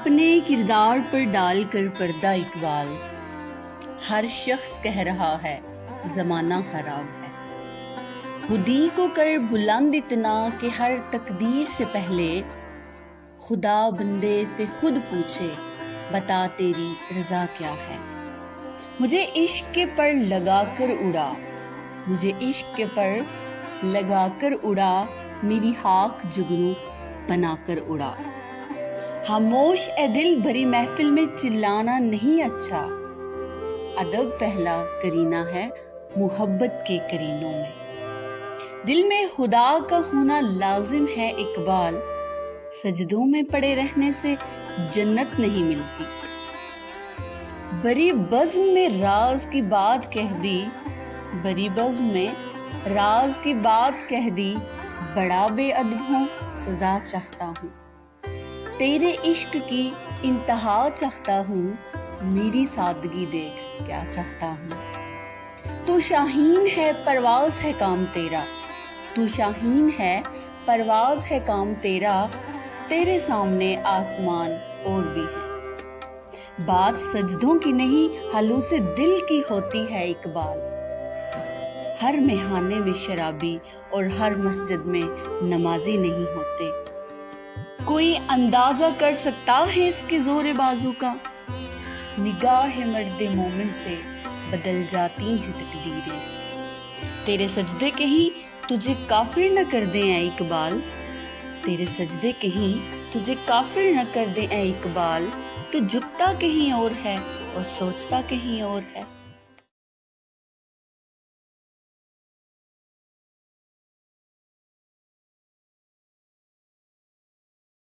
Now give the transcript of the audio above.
اپنے کردار پر ڈال کر پردہ اقبال، ہر شخص کہہ رہا ہے زمانہ خراب ہے، خودی کو کر بلند اتنا کہ ہر تقدیر سے پہلے خدا بندے سے خود پوچھے بتا تیری رضا کیا ہے۔ مجھے عشق کے پر لگا کر اڑا، مجھے عشق کے پر لگا کر اڑا، میری خاک جگنو بنا کر اڑا۔ خاموش اے دل بھری محفل میں چلانا نہیں اچھا، ادب پہلا کرینہ ہے محبت کے کرینوں میں۔ دل میں خدا کا ہونا لازم ہے اقبال، سجدوں میں پڑے رہنے سے جنت نہیں ملتی۔ بڑی بزم میں راز کی بات کہہ دی، بڑی بزم میں راز کی بات کہہ دی، بڑا بے ادب ہوں سزا چاہتا ہوں، تیرے عشق کی انتہا چاہتا ہوں، میری سادگی دیکھ کیا چاہتا ہوں۔ تو شاہین ہے پرواز ہے کام تیرا، تو شاہین ہے پرواز ہے کام تیرا، تیرے سامنے آسمان اور بھی ہے۔ بات سجدوں کی نہیں خلوص دل کی ہوتی ہے اقبال، ہر میخانے میں شرابی اور ہر مسجد میں نمازی نہیں ہوتے۔ کوئی اندازہ کر سکتا ہے اس کے زور بازو کا، نگاہ مرد مومن سے بدل جاتی ہیں تقدیریں۔ تیرے سجدے کہیں تجھے کافر نہ کر دیں اے اقبال، تیرے سجدے کہیں تجھے کافر نہ کر دیں اے اقبال، تو جھکتا کہیں اور ہے اور سوچتا کہیں اور ہے۔